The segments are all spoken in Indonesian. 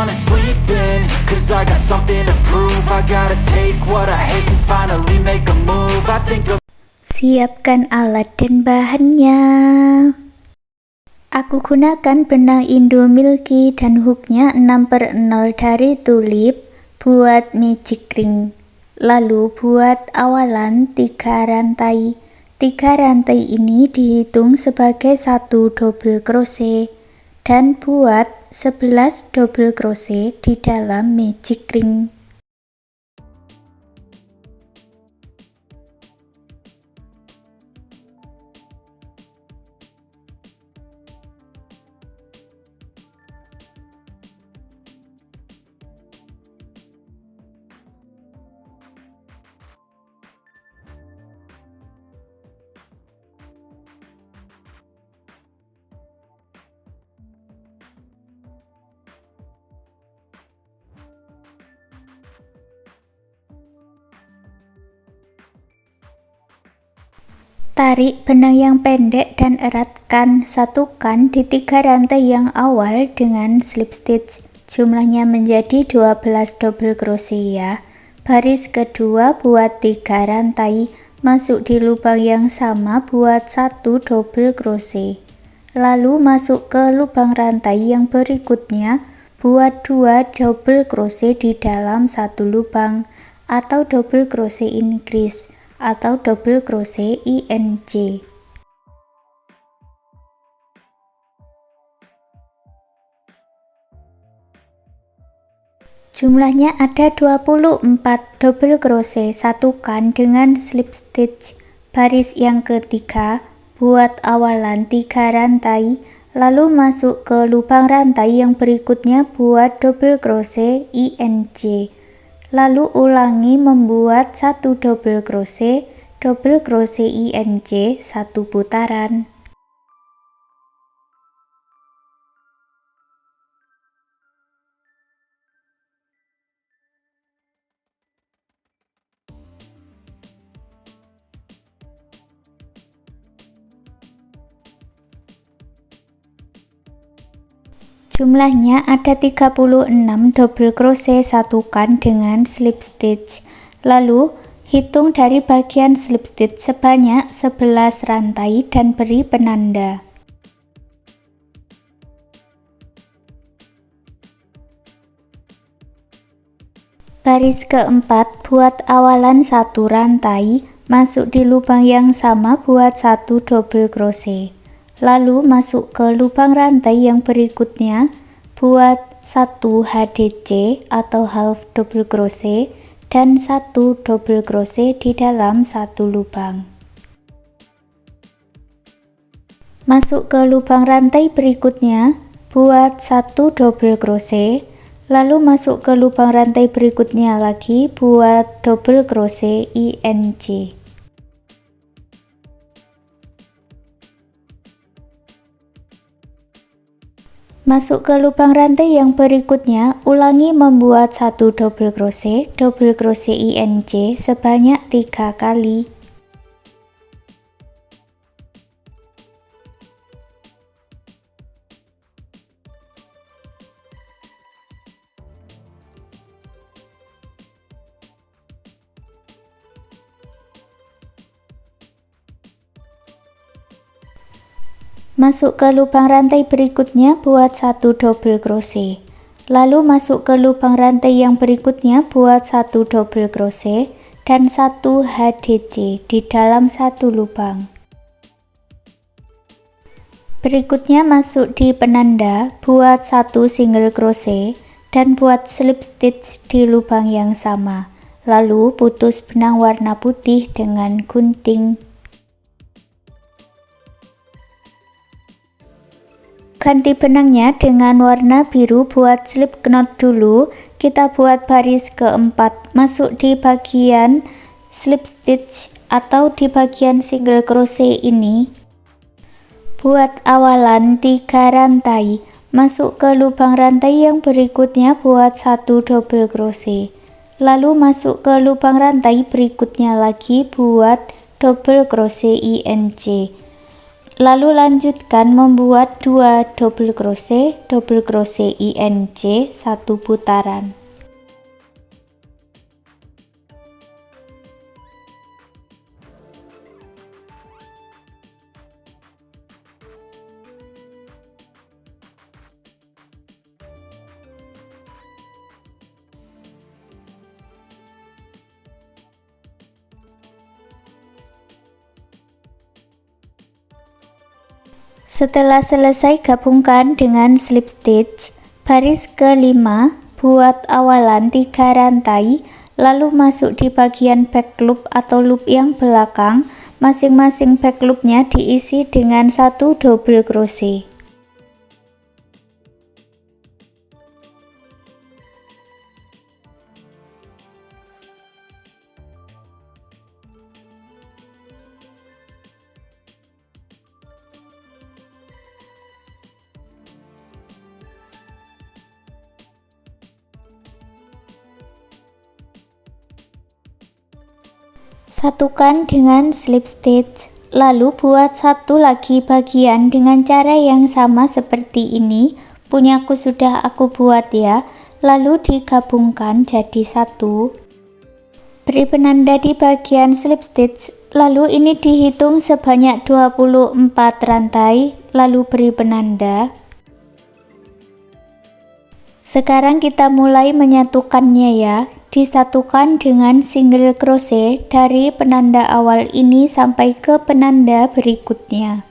wanna sleep in, cause I got something to prove. I gotta take what I hate and finally make a move. I think of Siapkan alat dan bahannya. Aku gunakan benang Indomilky dan hooknya 6/0 dari Tulip buat magic ring. Lalu buat awalan 3 rantai. 3 rantai ini dihitung sebagai 1 double crochet dan buat 11 double crochet di dalam magic ring. Tarik benang yang pendek dan eratkan, satukan di 3 rantai yang awal dengan slip stitch. Jumlahnya menjadi 12 double crochet ya. Baris kedua buat 3 rantai, masuk di lubang yang sama buat 1 double crochet. Lalu masuk ke lubang rantai yang berikutnya, buat 2 double crochet di dalam 1 lubang atau double crochet increase atau double crochet INC. Jumlahnya ada 24 double crochet, satukan dengan slip stitch. Baris yang ketiga, buat awalan 3 rantai, lalu masuk ke lubang rantai yang berikutnya buat double crochet INC. Lalu ulangi membuat 1 double crochet INC 1 putaran. Jumlahnya ada 36 double crochet, satukan dengan slip stitch. Lalu hitung dari bagian slip stitch sebanyak 11 rantai dan beri penanda. Baris keempat, buat awalan 1 rantai, masuk di lubang yang sama buat 1 double crochet. Lalu masuk ke lubang rantai yang berikutnya, buat 1 HDC atau half double crochet dan 1 double crochet di dalam 1 lubang. Masuk ke lubang rantai berikutnya, buat 1 double crochet, lalu masuk ke lubang rantai berikutnya lagi buat double crochet INC. Masuk ke lubang rantai yang berikutnya, ulangi membuat 1 double crochet INC sebanyak 3 kali. Masuk ke lubang rantai berikutnya buat 1 double crochet. Lalu masuk ke lubang rantai yang berikutnya buat 1 double crochet dan 1 HDC di dalam 1 lubang. Berikutnya masuk di penanda, buat 1 single crochet dan buat slip stitch di lubang yang sama. Lalu putus benang warna putih dengan gunting. Ganti benangnya dengan warna biru, buat slip knot dulu. Kita buat baris keempat, masuk di bagian slip stitch atau di bagian single crochet ini. Buat awalan 3 rantai, masuk ke lubang rantai yang berikutnya buat 1 double crochet. Lalu masuk ke lubang rantai berikutnya lagi buat double crochet INC. Lalu lanjutkan membuat 2 double crochet INC 1 putaran. Setelah selesai, gabungkan dengan slip stitch. Baris kelima, buat awalan 3 rantai, lalu masuk di bagian back loop atau loop yang belakang. Masing-masing back loopnya diisi dengan 1 double crochet. Satukan dengan slip stitch, lalu buat satu lagi bagian dengan cara yang sama seperti ini. Punyaku sudah aku buat ya, lalu digabungkan jadi satu. Beri penanda di bagian slip stitch, lalu ini dihitung sebanyak 24 rantai, lalu beri penanda. Sekarang kita mulai menyatukannya ya. Disatukan dengan single crochet dari penanda awal ini sampai ke penanda berikutnya.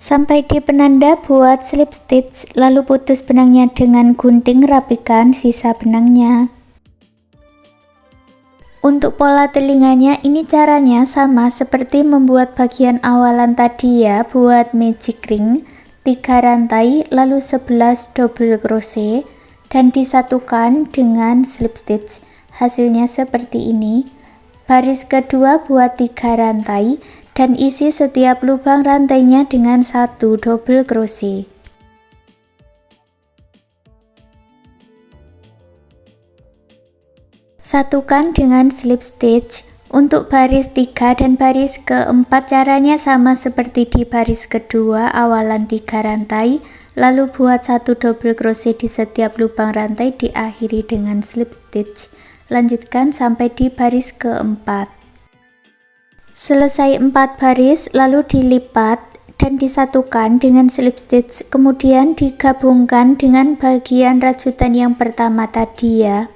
Sampai di penanda buat slip stitch, lalu putus benangnya dengan gunting, rapikan sisa benangnya. Untuk pola telinganya ini caranya sama seperti membuat bagian awalan tadi ya. Buat magic ring 3 rantai lalu 11 double crochet dan disatukan dengan slip stitch. Hasilnya seperti ini. Baris kedua buat 3 rantai dan isi setiap lubang rantainya dengan 1 double crochet. Satukan dengan slip stitch. Untuk baris 3 dan baris keempat caranya sama seperti di baris kedua, awalan 3 rantai, lalu buat 1 double crochet di setiap lubang rantai, diakhiri dengan slip stitch. Lanjutkan sampai di baris keempat. Selesai 4 baris, lalu dilipat dan disatukan dengan slip stitch, kemudian digabungkan dengan bagian rajutan yang pertama tadi ya.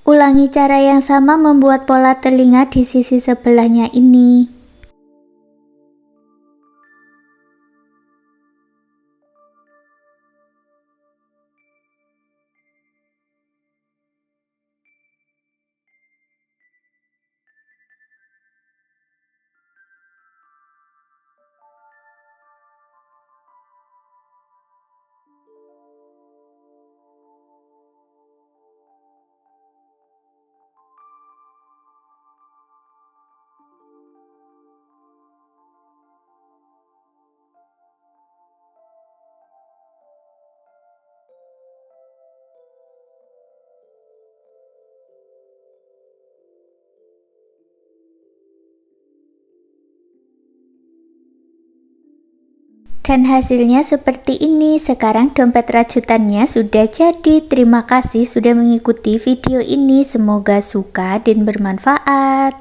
Ulangi cara yang sama membuat pola telinga di sisi sebelahnya ini. Dan hasilnya seperti ini. Sekarang dompet rajutannya sudah jadi. Terima kasih sudah mengikuti video ini. Semoga suka dan bermanfaat.